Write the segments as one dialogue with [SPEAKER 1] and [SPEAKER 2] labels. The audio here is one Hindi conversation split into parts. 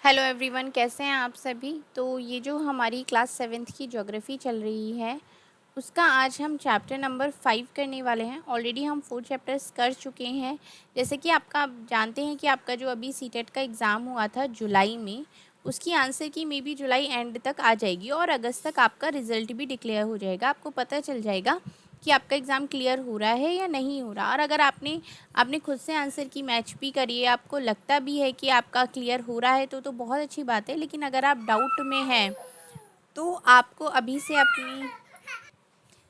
[SPEAKER 1] हेलो एवरीवन, कैसे हैं आप सभी। तो ये जो हमारी क्लास सेवेंथ की ज्योग्राफी चल रही है उसका आज हम चैप्टर नंबर 5 करने वाले हैं। ऑलरेडी हम 4 चैप्टर्स कर चुके हैं। जैसे कि आप जानते हैं कि आपका जो अभी सीटेट का एग्ज़ाम हुआ था जुलाई में, उसकी आंसर की मे बी जुलाई एंड तक आ जाएगी और अगस्त तक आपका रिज़ल्ट भी डिक्लेयर हो जाएगा। आपको पता चल जाएगा कि आपका एग्ज़ाम क्लियर हो रहा है या नहीं हो रहा। और अगर आपने आपने खुद से आंसर की मैच भी करी है, आपको लगता भी है कि आपका क्लियर हो रहा है तो बहुत अच्छी बात है। लेकिन अगर आप डाउट में हैं तो आपको अभी से अपनी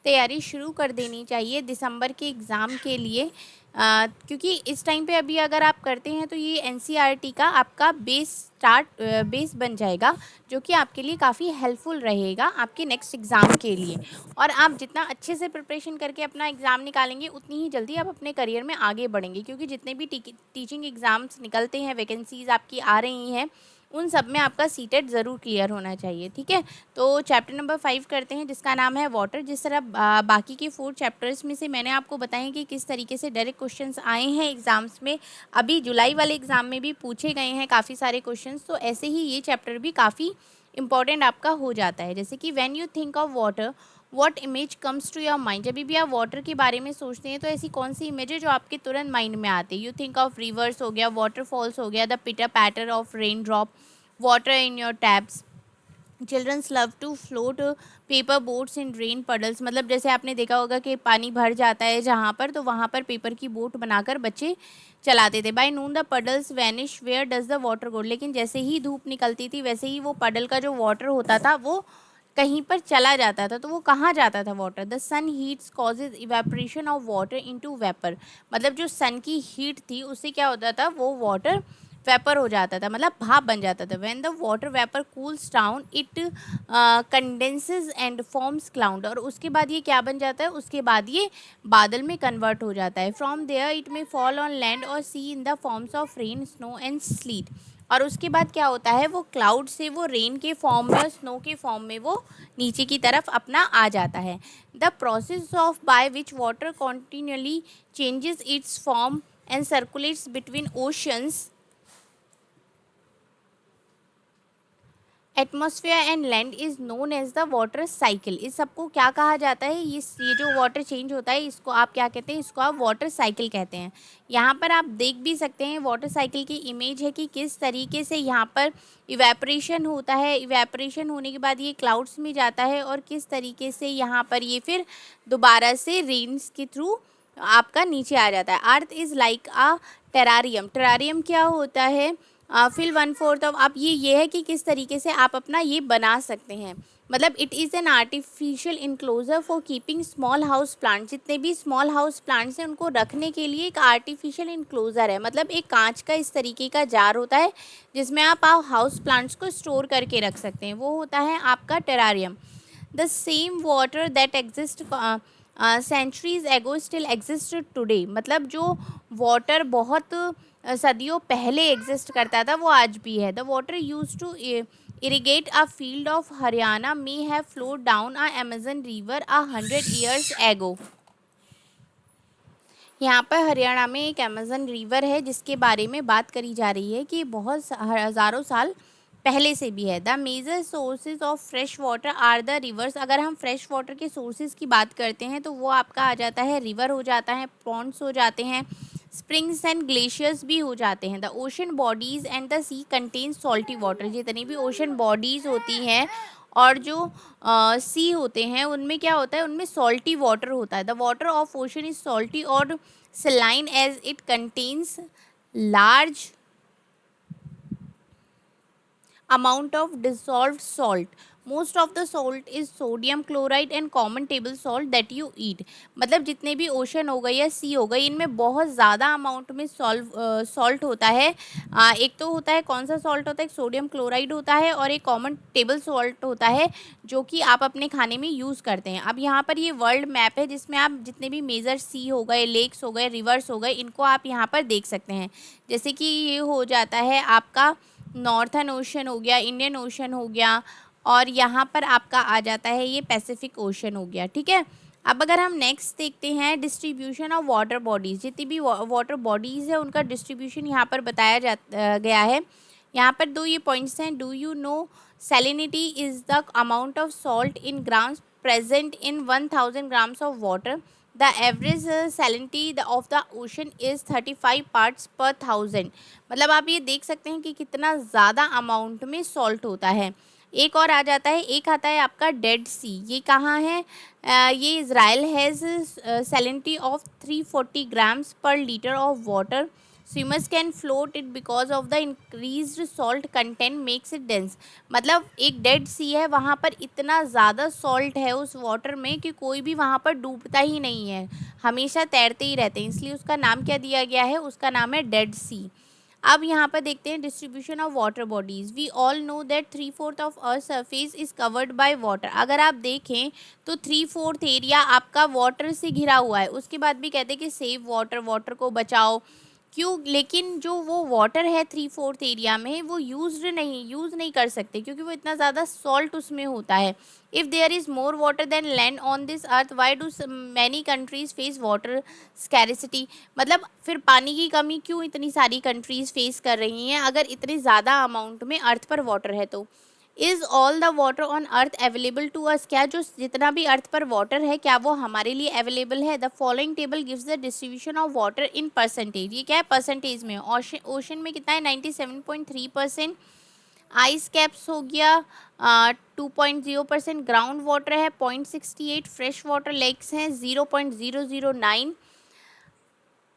[SPEAKER 1] तैयारी शुरू कर देनी चाहिए दिसंबर के एग्ज़ाम के लिए। क्योंकि इस टाइम पे अभी अगर आप करते हैं तो ये एनसीईआरटी का आपका बेस बन जाएगा, जो कि आपके लिए काफ़ी हेल्पफुल रहेगा आपके नेक्स्ट एग्ज़ाम के लिए। और आप जितना अच्छे से प्रिपरेशन करके अपना एग्ज़ाम निकालेंगे उतनी ही जल्दी आप अपने करियर में आगे बढ़ेंगे। क्योंकि जितने भी टीचिंग एग्ज़ाम्स निकलते हैं, वैकेंसीज़ आपकी आ रही हैं, उन सब में आपका सीटेट ज़रूर क्लियर होना चाहिए। ठीक है, तो चैप्टर नंबर 5 करते हैं जिसका नाम है वाटर। जिस तरह बाकी के 4 चैप्टर्स में से मैंने आपको बताया कि किस तरीके से डायरेक्ट क्वेश्चंस आए हैं एग्ज़ाम्स में, अभी जुलाई वाले एग्ज़ाम में भी पूछे गए हैं काफ़ी सारे क्वेश्चंस। तो ऐसे ही ये चैप्टर भी काफ़ी इंपॉर्टेंट आपका हो जाता है। जैसे कि when you think of water what image comes to your mind. जब भी आप वाटर के बारे में सोचते हैं तो ऐसी कौन सी इमेज है जो आपके तुरंत माइंड में आती है। यू थिंक ऑफ रिवर्स हो गया, वाटरफॉल्स हो गया, the pitter patter of rain drop, water in your taps, childrens love to float paper boats in rain puddles. मतलब जैसे आपने देखा होगा कि पानी भर जाता है जहाँ पर, तो वहाँ पर पेपर की बोट बनाकर बच्चे चलाते थे। By noon the puddles vanish where does the water go. लेकिन जैसे ही धूप निकलती थी वैसे ही वो पडल का जो वाटर होता था वो कहीं पर चला जाता था। तो वो कहाँ जाता था water? The sun heats causes evaporation of water into vapour. मतलब जो सन की हीट थी उससे क्या होता था, वो वाटर वेपर हो जाता था, मतलब भाप बन जाता था। When the water vapour cools down it condenses and forms cloud. और उसके बाद ये क्या बन जाता है? उसके बाद ये बादल में कन्वर्ट हो जाता है। From there it may fall on land और sea in the forms of rain, snow and sleet. और उसके बाद क्या होता है, वो क्लाउड से वो रेन के फॉर्म में और स्नो के फॉर्म में वो नीचे की तरफ अपना आ जाता है। The process of by which water continually changes its form and circulates between oceans, atmosphere and land is known as the water cycle. इस सबको क्या कहा जाता है? ये जो वाटर चेंज होता है इसको आप क्या कहते हैं? इसको आप वाटर साइकिल कहते हैं। यहाँ पर आप देख भी सकते हैं वाटर साइकिल की इमेज है कि किस तरीके से यहाँ पर इवेपरेशन होता है, इवेपरेशन होने के बाद ये क्लाउड्स में जाता है और किस तरीके से यहाँ पर ये फिर दोबारा से रेन्स के थ्रू आपका नीचे आ जाता है। Earth is like a terrarium. Terrarium क्या होता है? फिल 1/4 ऑफ आप ये है कि किस तरीके से आप अपना ये बना सकते हैं। मतलब it is an artificial enclosure for keeping small house plant. जितने भी स्मॉल हाउस प्लांट्स हैं उनको रखने के लिए एक आर्टिफिशियल इनक्लोजर है। मतलब एक कांच का इस तरीके का जार होता है जिसमें आप हाउस प्लांट्स को स्टोर करके रख सकते हैं, वो होता है आपका terrarium. The same water that exist centuries ago still exist today. मतलब जो वाटर बहुत सदियों पहले एग्जिस्ट करता था वो आज भी है। The water use to irrigate a field of Haryana may have flowed down a Amazon river 100 years एगो। यहाँ पर हरियाणा में एक अमेजन रिवर है जिसके बारे में बात करी जा रही है कि बहुत हज़ारों साल पहले से भी है। The major sources of fresh water are the rivers. अगर हम फ्रेश वाटर के सोर्सेज की बात करते हैं तो वो आपका आ जाता है, रिवर हो जाता है, पॉन्ड्स हो जाते हैं, स्प्रिंग्स एंड ग्लेशियर्स भी हो जाते हैं। The ocean bodies and the sea contains salty water. जितनी भी ओशन बॉडीज़ होती हैं और जो सी होते हैं उनमें क्या होता है? उनमें सॉल्टी वाटर होता है। The water of ocean is salty और saline as it contains large amount of dissolved salt. Most of the salt is sodium chloride and common table salt that you eat. मतलब जितने भी ओशन हो गए या सी हो गई इनमें बहुत ज़्यादा अमाउंट में सॉल्ट होता है। एक तो होता है, कौन सा सॉल्ट होता है? एक सोडियम क्लोराइड होता है और एक कॉमन टेबल सॉल्ट होता है जो कि आप अपने खाने में यूज़ करते हैं। अब यहाँ पर ये वर्ल्ड मैप है जिसमें आप जितने भी मेजर सी हो गए, लेक्स हो गए, रिवर्स हो गए, इनको आप यहाँ पर देख सकते हैं। जैसे कि ये हो जाता है आपका नॉर्थन ओशन हो गया, इंडियन ओशन हो गया, और यहाँ पर आपका आ जाता है ये पैसिफिक ओशन हो गया। ठीक है, अब अगर हम नेक्स्ट देखते हैं डिस्ट्रीब्यूशन ऑफ वाटर बॉडीज़। जितनी भी वाटर बॉडीज़ है उनका डिस्ट्रीब्यूशन यहाँ पर बताया गया है यहाँ पर दो ये पॉइंट्स हैं। Do you know salinity is the amount of salt in grams present in 1000 grams of water. The average salinity of the ocean is 35 parts per thousand. मतलब आप ये देख सकते हैं कि कितना ज़्यादा अमाउंट में सॉल्ट होता है। एक और आ जाता है, एक आता है आपका डेड सी। ये कहाँ है? ये Israel has salinity of 340 grams per litre of water. Swimmers can float it because of the increased salt content makes it dense. मतलब एक डेड सी है, वहाँ पर इतना ज़्यादा सॉल्ट है उस वाटर में कि कोई भी वहाँ पर डूबता ही नहीं है, हमेशा तैरते ही रहते हैं, इसलिए उसका नाम क्या दिया गया है? उसका नाम है डेड सी। अब यहाँ पर देखते हैं distribution of water bodies. We all know that 3/4 of earth surface is covered by water. अगर आप देखें तो 3/4 एरिया आपका वाटर से घिरा हुआ है। उसके बाद भी कहते हैं कि सेव वाटर, वाटर को बचाओ। क्यों? लेकिन जो वो वाटर है 3/4 एरिया में, वो यूज़ नहीं कर सकते, क्योंकि वो इतना ज़्यादा सॉल्ट उसमें होता है। If there is more water then land on this earth, why do many countries face water scarcity. मतलब फिर पानी की कमी क्यों इतनी सारी कंट्रीज़ फेस कर रही हैं अगर इतने ज़्यादा अमाउंट में अर्थ पर वाटर है तो। Is all the water on earth available to us. क्या जो जितना भी अर्थ पर वाटर है, क्या वो हमारे लिए अवेलेबल है? The following table gives the distribution of water in percentage. ये क्या है? परसेंटेज में। ओशन में कितना है? 97.3%। आइस कैप्स हो गया 2.0%। ग्राउंड वाटर है 0.68। फ्रेश वाटर लेक्स हैं 0.009।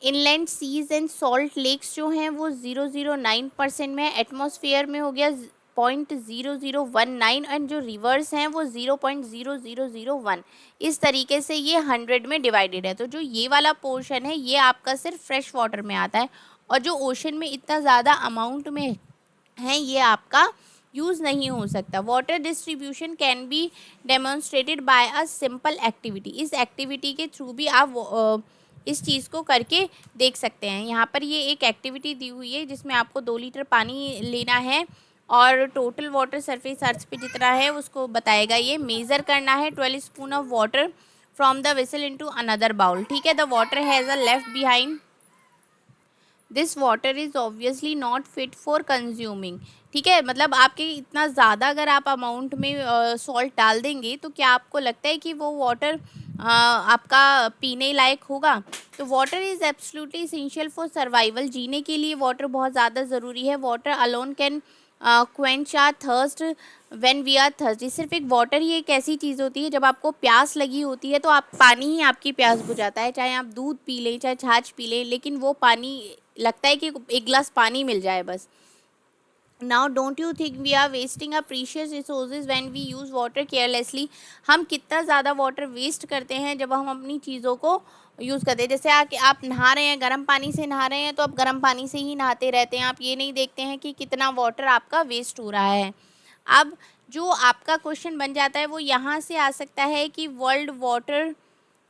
[SPEAKER 1] Inland seas and salt lakes जो हैं वो 0.09% में है। एटमॉस्फेयर में हो गया 0.0019 एंड जो रिवर्स हैं वो 0.0001। इस तरीके से ये 100 में डिवाइडेड है। तो जो ये वाला पोर्शन है ये आपका सिर्फ फ्रेश वाटर में आता है, और जो ओशन में इतना ज़्यादा अमाउंट में है ये आपका यूज़ नहीं हो सकता। Water distribution can be demonstrated by a simple activity. इस एक्टिविटी के थ्रू भी आप इस चीज़ को करके देख सकते हैं। यहाँ पर ये एक एक्टिविटी दी हुई है जिसमें आपको 2 लीटर पानी लेना है और टोटल वाटर सरफेस अर्थ पे जितना है उसको बताएगा। ये मेज़र करना है 12 spoon of water from the vessel into another bowl. ठीक है, the water has a left behind this water is obviously not fit for consuming. ठीक है, मतलब आपके इतना ज़्यादा अगर आप अमाउंट में सॉल्ट डाल देंगे तो क्या आपको लगता है कि वो वाटर आपका पीने लायक होगा? तो water is absolutely essential for survival. जीने के लिए वाटर बहुत ज़्यादा ज़रूरी है। Water alone can quench our thirst when we are thirsty. सिर्फ एक वाटर ही एक ऐसी चीज़ होती है, जब आपको प्यास लगी होती है तो आप पानी ही आपकी प्यास बुझाता है। चाहे आप दूध पी लें, चाहे छाछ पी लें, लेकिन वो पानी लगता है कि एक गिलास पानी मिल जाए बस। Now don't you think we are wasting a precious resources when we use water carelessly. हम कितना ज़्यादा वाटर वेस्ट करते हैं जब हम अपनी चीज़ों को यूज़ करते हैं। जैसे आप नहा रहे हैं, गर्म पानी से नहा रहे हैं तो आप गर्म पानी से ही नहाते रहते हैं, आप ये नहीं देखते हैं कि कितना वाटर आपका वेस्ट हो रहा है। अब जो आपका क्वेश्चन बन जाता है वो यहाँ से आ सकता है कि वर्ल्ड वाटर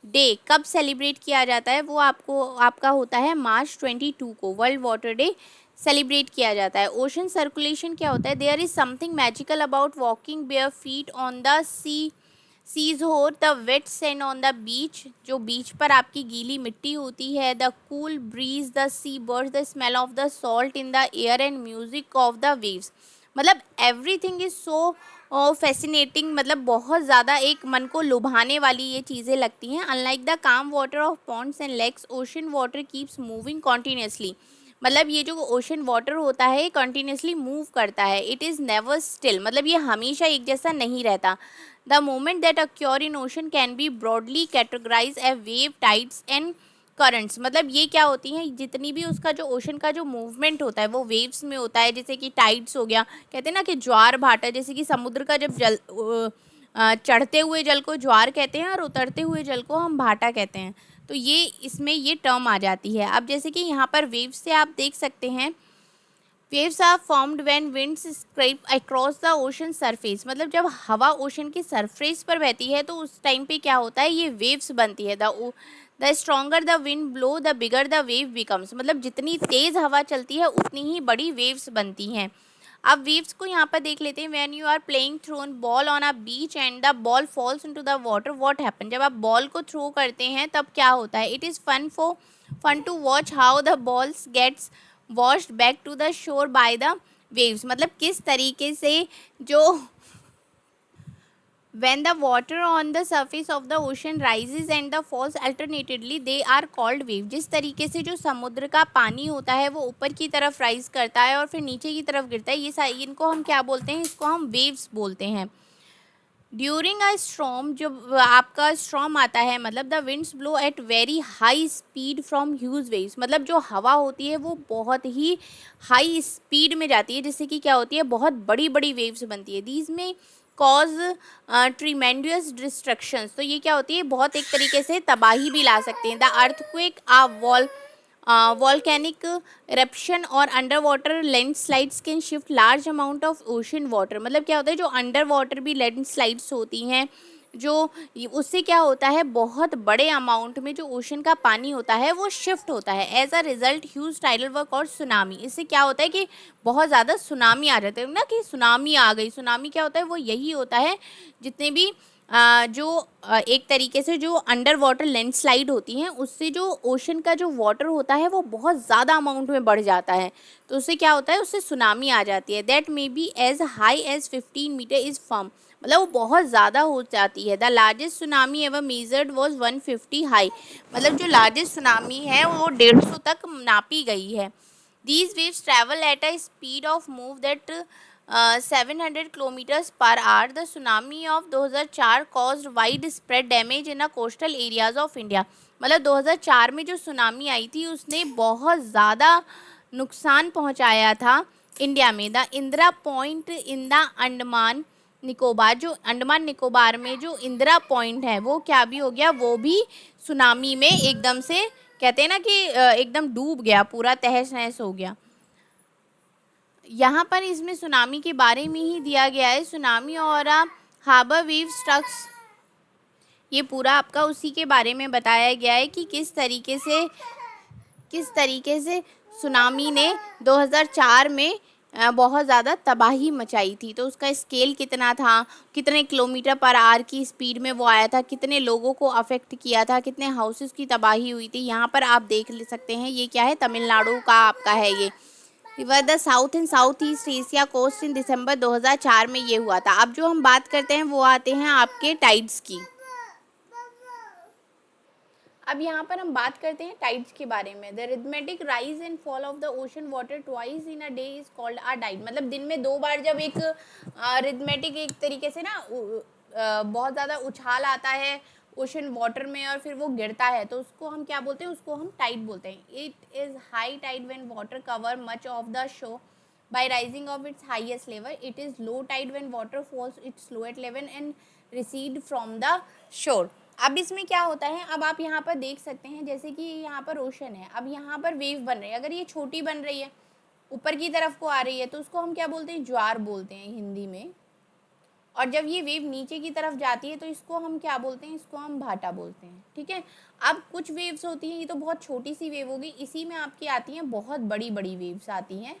[SPEAKER 1] डे कब सेलिब्रेट किया जाता है? वो आपका होता है March 22 को वर्ल्ड वाटर डे सेलिब्रेट किया जाता है। ओशन सर्कुलेशन क्या होता है? There is something magical about walking bare feet on the seashore the wet sand on the beach. जो बीच पर आपकी गीली मिट्टी होती है, the cool breeze, the sea birds, the smell of the salt in the air and music of the waves. मतलब एवरीथिंग इज़ सो फैसिनेटिंग। मतलब बहुत ज़्यादा एक मन को लुभाने वाली ये चीज़ें लगती हैं। Unlike the calm water of ponds and lakes, ocean water keeps moving continuously. मतलब ये जो ओशन वाटर होता है ये कंटिन्यूसली मूव करता है। इट इज़ नेवर स्टिल, मतलब ये हमेशा एक जैसा नहीं रहता। The movement that occur in ocean can be broadly categorize a wave, tides and currents. मतलब ये क्या होती हैं? जितनी भी उसका जो ओशन का जो मूवमेंट होता है वो वेव्स में होता है। जैसे कि टाइड्स हो गया, कहते हैं ना कि ज्वार भाटा, जैसे कि समुद्र का जब जल चढ़ते हुए जल को ज्वार कहते हैं और उतरते हुए जल को हम भाटा कहते हैं। तो ये इसमें ये टर्म आ जाती है। अब जैसे कि यहाँ पर वेव्स से आप देख सकते हैं, waves are formed when winds scrape across the ocean surface. मतलब जब हवा ओशन की सरफेस पर बहती है तो उस टाइम पे क्या होता है? ये वेव्स बनती है। The stronger the wind blow the bigger the wave becomes. मतलब जितनी तेज़ हवा चलती है उतनी ही बड़ी वेव्स बनती हैं। अब वेव्स को यहाँ पर देख लेते हैं। When you are playing thrown ball on a beach and the ball falls into the water, what happen? जब आप बॉल को थ्रो करते हैं तब क्या होता है? It is fun to watch how the balls gets washed back to the shore by the waves मतलब किस तरीके से जो when the water on the surface of the ocean rises and the falls alternately they are called wave। जिस तरीके से जो समुद्र का पानी होता है वो ऊपर की तरफ राइज करता है और फिर नीचे की तरफ गिरता है, ये इनको हम क्या बोलते हैं, इसको हम वेव्स बोलते हैं। ड्यूरिंग अ स्ट्रॉम, जब आपका स्ट्रॉम आता है मतलब the winds blow at very high speed from huge waves, मतलब जो हवा होती है वो बहुत ही हाई स्पीड में जाती है, जिससे कि क्या होती है, बहुत बड़ी बड़ी वेव्स बनती है। दीज में कॉज ट्रीमेंडियस डिस्ट्रक्शंस, तो ये क्या होती है, बहुत एक तरीके से तबाही भी ला सकते हैं। The earthquake a volcanic eruption और under water landslides can shift large amount of ocean water, मतलब क्या होता है, जो अंडर वाटर भी लैंडस्लाइड्स होती हैं, जो उससे क्या होता है, बहुत बड़े अमाउंट में जो ओशन का पानी होता है वो शिफ्ट होता है। As a result huge tidal work और सुनामी, इससे क्या होता है कि बहुत ज़्यादा सुनामी आ जाते हैं ना, कि सुनामी आ गई। सुनामी क्या होता है, वो यही होता है जितने भी एक तरीके से जो अंडर वाटर लैंडस्लाइड होती हैं उससे जो ओशन का जो वाटर होता है वो बहुत ज़्यादा अमाउंट में बढ़ जाता है, तो उससे क्या होता है, उससे सुनामी आ जाती है। That may be as high as 15 metre is firm, मतलब वो बहुत ज़्यादा हो जाती है। The largest tsunami ever measured was 150 high, मतलब जो लार्जेस्ट सुनामी है वो 150 तक नापी गई है। These waves travel at a speed of move that 700 kilometers per hour. The tsunami of 2004 caused widespread damage in the coastal areas of India. मतलब 2004 में जो सुनामी आई थी उसने बहुत ज़्यादा नुकसान पहुंचाया था इंडिया में। The Indira point in the Andaman Nicobar, जो अंडमान निकोबार में जो इंदिरा पॉइंट है वो क्या भी हो गया, वो भी सुनामी में एकदम से, कहते हैं ना कि एकदम डूब गया, पूरा तहस नहस हो गया। यहाँ पर इसमें सुनामी के बारे में ही दिया गया है, सुनामी और हार्बर वेव स्ट्रक्स, ये पूरा आपका उसी के बारे में बताया गया है कि किस तरीके से सुनामी ने 2004 में बहुत ज़्यादा तबाही मचाई थी। तो उसका स्केल कितना था, कितने किलोमीटर पर आवर की स्पीड में वो आया था, कितने लोगों को अफेक्ट किया था, कितने हाउसेस की तबाही हुई थी, यहाँ पर आप देख ले सकते हैं। ये क्या है, तमिलनाडु का आपका है ये river the south and south east Asia coast in December 2004 में ये हुआ था। अब जो हम बात करते हैं वो आते हैं आपके टाइड्स की। अब यहाँ पर हम बात करते हैं टाइड्स के बारे में। The rhythmic rise and fall of the ocean water twice in a day is called a tide, मतलब दिन में 2 बार जब एक रिथमेटिक एक तरीके से ना बहुत ज़्यादा उछाल आता है ओशन वाटर में और फिर वो गिरता है, तो उसको हम क्या बोलते हैं, उसको हम टाइड बोलते हैं। It is high tide when water cover much of the shore by rising of its highest level. It is low tide when water falls its lowest level and recede from the shore. अब इसमें क्या होता है, अब आप यहाँ पर देख सकते हैं जैसे कि यहाँ पर ओशन है, अब यहाँ पर वेव बन रही है, अगर ये छोटी बन रही है ऊपर की तरफ को आ रही है तो उसको हम क्या बोलते हैं, ज्वार बोलते हैं हिंदी में। और जब ये वेव नीचे की तरफ जाती है तो इसको हम क्या बोलते हैं, इसको हम भाटा बोलते हैं। ठीक है, अब कुछ वेव्स होती हैं, ये तो बहुत छोटी सी वेव होगी, इसी में आपकी आती हैं बहुत बड़ी बड़ी वेव्स आती हैं,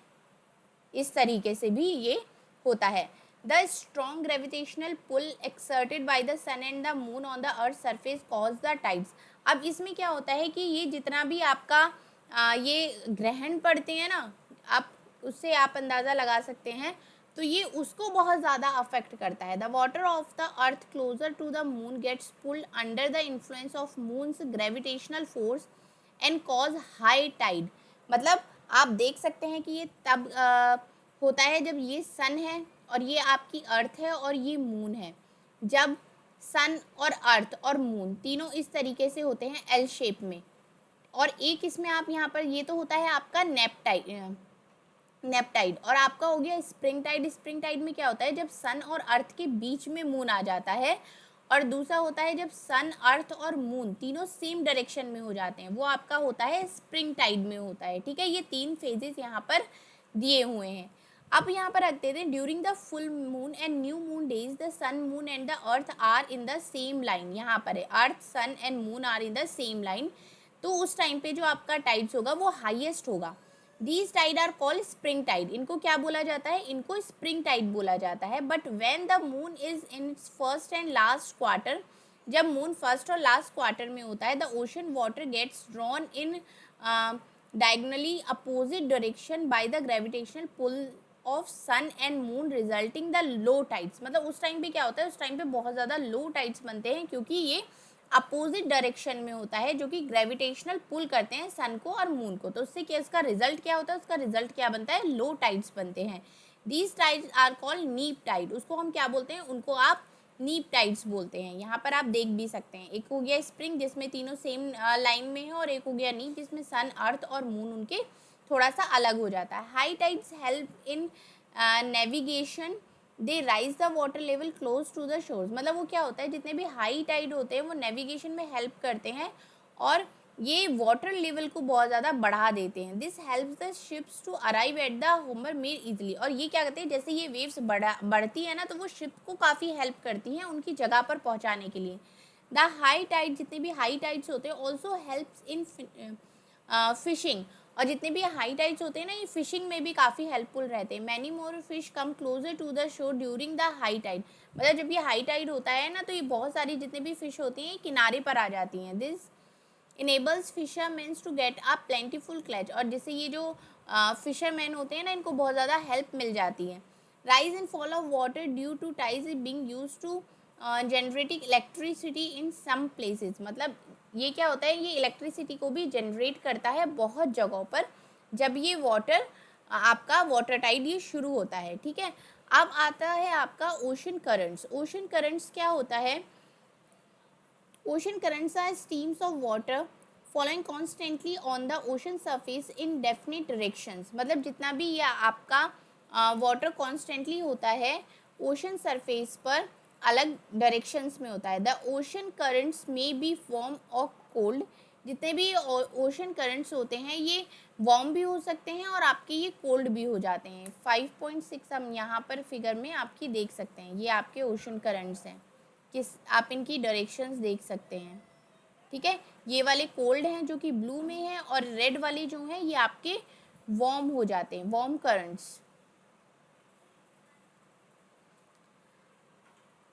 [SPEAKER 1] इस तरीके से भी ये होता है। The strong gravitational pull exerted by the sun and the moon on the earth surface cause the tides. अब इसमें क्या होता है कि ये जितना भी आपका ये ग्रहण पड़ते हैं ना, आप उससे आप अंदाज़ा लगा सकते हैं, तो ये उसको बहुत ज़्यादा अफेक्ट करता है। The water of the earth closer to the moon gets pulled under the influence of moon's gravitational force and cause high tide. मतलब आप देख सकते हैं कि ये तब होता है जब ये सन है और ये आपकी अर्थ है और ये मून है, जब सन और अर्थ और मून तीनों इस तरीके से होते हैं एल शेप में, और एक इसमें आप यहाँ पर ये तो होता है आपका नेपटाइड और आपका हो गया स्प्रिंग टाइड। स्प्रिंग टाइड में क्या होता है, जब सन और अर्थ के बीच में मून आ जाता है, और दूसरा होता है जब सन अर्थ और मून तीनों सेम डायरेक्शन में हो जाते हैं, वो आपका होता है स्प्रिंग टाइड में होता है। ठीक है, ये 3 फेजेस यहाँ पर दिए हुए हैं। अब यहाँ पर रखते थे, during the full moon and new moon days the sun moon and the earth are in the same line. यहाँ पर है earth sun and moon are in the same line, तो उस टाइम पे जो आपका टाइड्स होगा वो हाईएस्ट होगा। These tide are called spring tide. इनको क्या बोला जाता है, इनको स्प्रिंग टाइड बोला जाता है। But when the moon is in its first and last quarter, जब मून फर्स्ट और लास्ट क्वार्टर में होता है, the ocean water gets drawn in diagonally opposite direction by the gravitational pull of sun and moon resulting the low tides. मतलब उस टाइम पे क्या होता है, उस टाइम पे बहुत ज़्यादा लो टाइड्स बनते हैं क्योंकि ये अपोजिट डायरेक्शन में होता है, जो कि ग्रेविटेशनल पुल करते हैं सन को और मून को। तो उससे क्या, इसका रिजल्ट क्या होता है, उसका रिजल्ट क्या बनता है, लो टाइड्स बनते हैं। दीज टाइड्स आर कॉल्ड नीप टाइड। उसको हम क्या बोलते हैं, उनको आप नीप टाइड्स बोलते हैं। यहाँ पर आप देख भी सकते हैं, एक हो गया स्प्रिंग जिसमें तीनों सेम लाइन में है, और एक हो गया नीप जिसमें सन, अर्थ और मून उनके थोड़ा सा अलग हो जाता है। High tides help in navigation, they raise the water level close to the shores. मतलब वो क्या होता है, जितने भी हाई टाइड होते हैं वो नेविगेशन में हेल्प करते हैं और ये वाटर लेवल को बहुत ज़्यादा बढ़ा देते हैं। This helps the ships to arrive at the होमर मेर इजिली। और ये क्या कहते हैं, जैसे ये वेव्स बढ़ती है ना, तो वो शिप को काफ़ी हेल्प करती हैं उनकी जगह पर पहुंचाने के लिए। द हाई टाइड, जितने भी हाई टाइड्स होते हैं, ऑल्सो हेल्प्स इन फिशिंग। और जितने भी हाई टाइड्स होते हैं ना, ये फिशिंग में भी काफ़ी हेल्पफुल रहते हैं। Many more fish come closer to the shore during the high tide. मतलब जब ये हाई टाइड होता है ना, तो ये बहुत सारी जितने भी फिश होती हैं किनारे पर आ जाती हैं। This enables fisherman to get a plentiful catch. और जिससे ये जो फिशरमैन होते हैं ना, इनको बहुत ज़्यादा हेल्प मिल जाती है। Rise and fall of water due to tides is being used to generating electricity in some places. मतलब ये क्या होता है, ये इलेक्ट्रिसिटी को भी जनरेट करता है बहुत जगहों पर जब ये वाटर आपका वाटर टाइड ये शुरू होता है। ठीक है, अब आता है आपका ओशन करंट्स। ओशन करंट्स क्या होता है, ocean currents are streams of water following constantly on the ocean surface in definite directions. मतलब जितना भी ये आपका वाटर कॉन्स्टेंटली होता है ओशन सरफेस पर अलग डायरेक्शंस में होता है। द ओशन करंट्स में बी वार्म और कोल्ड। जितने भी ओशन करंट्स होते हैं ये वार्म भी हो सकते हैं और आपके ये कोल्ड भी हो जाते हैं। 5.6 हम यहाँ पर फिगर में आपकी देख सकते हैं, ये आपके ओशन करंट्स हैं। किस, आप इनकी डायरेक्शंस देख सकते हैं। ठीक है, ये वाले कोल्ड हैं जो कि ब्लू में है, और रेड वाले जो हैं ये आपके वार्म हो जाते हैं, warm currents.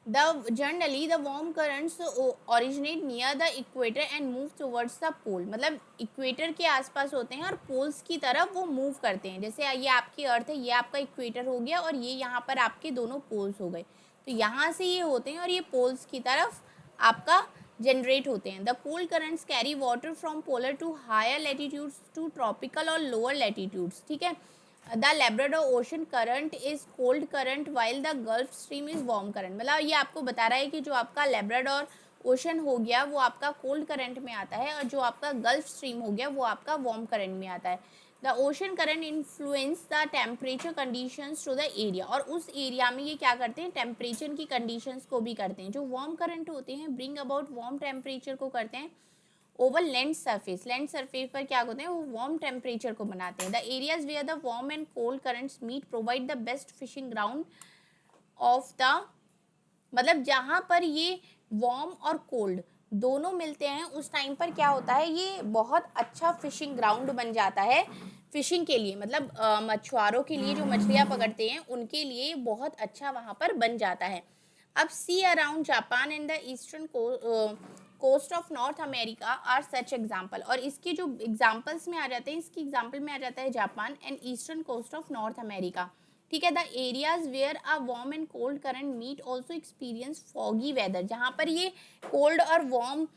[SPEAKER 1] Generally the warm currents originate near the equator and move towards the pole। मतलब इक्वेटर के आसपास होते हैं और पोल्स की तरफ वो मूव करते हैं। जैसे ये आपकी अर्थ है, ये आपका इक्वेटर हो गया और ये यहाँ पर आपके दोनों पोल्स हो गए, तो यहाँ से ये होते हैं और ये पोल्स की तरफ आपका जनरेट होते हैं। The cold currents carry water from polar to higher latitudes to tropical और लोअर लैटिट्यूड्स। ठीक है, the Labrador ocean current is cold current while the gulf stream is warm current. मतलब ये आपको बता रहा है कि जो आपका लेब्राडोर ओशन हो गया वो आपका कोल्ड करंट में आता है, और जो आपका गल्फ स्ट्रीम हो गया वो आपका वार्म करंट में आता है। The ocean current influence the temperature conditions to the area. और उस एरिया में ये क्या करते हैं, टेम्परेचर की कंडीशंस को भी करते हैं। जो वार्म करंट होते हैं ब्रिंग अबाउट वार्म टेम्परेचर को करते हैं over land surface. Land surface पर क्या होते हैं, वो वार्म टेम्परेचर को बनाते हैं। The areas where the warm and cold currents meet provide the best fishing ground of the. मतलब जहाँ पर ये वार्म और कोल्ड दोनों मिलते हैं उस टाइम पर क्या होता है, ये बहुत अच्छा फिशिंग ग्राउंड बन जाता है फिशिंग के लिए। मतलब मछुआरों के लिए जो मछलियाँ पकड़ते हैं उनके लिए बहुत अच्छा वहाँ पर बन जाता है। अब sea around Japan and the eastern coast of North America are such example. और इसके जो एग्जाम्पल्स में आ जाते हैं, इसकी एग्जाम्पल में आ जाता है Japan and eastern coast of North America. ठीक है, the areas where a warm and cold current meet also experience foggy weather. जहाँ पर ये कोल्ड और वार्म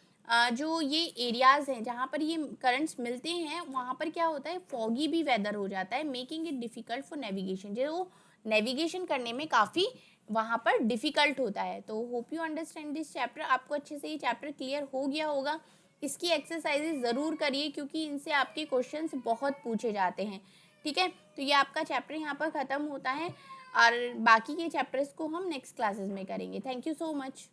[SPEAKER 1] जो ये एरियाज हैं जहाँ पर ये करंट्स मिलते हैं वहाँ पर क्या होता है, फॉगी भी वेदर हो जाता है, making it difficult for navigation. जो नेविगेशन करने में काफ़ी वहाँ पर डिफ़िकल्ट होता है। तो hope you understand this chapter. आपको अच्छे से ये चैप्टर क्लियर हो गया होगा। इसकी एक्सरसाइजेज ज़रूर करिए क्योंकि इनसे आपके क्वेश्चंस बहुत पूछे जाते हैं। ठीक है, तो ये आपका चैप्टर यहाँ पर ख़त्म होता है और बाकी के चैप्टर्स को हम नेक्स्ट क्लासेस में करेंगे। Thank you so much.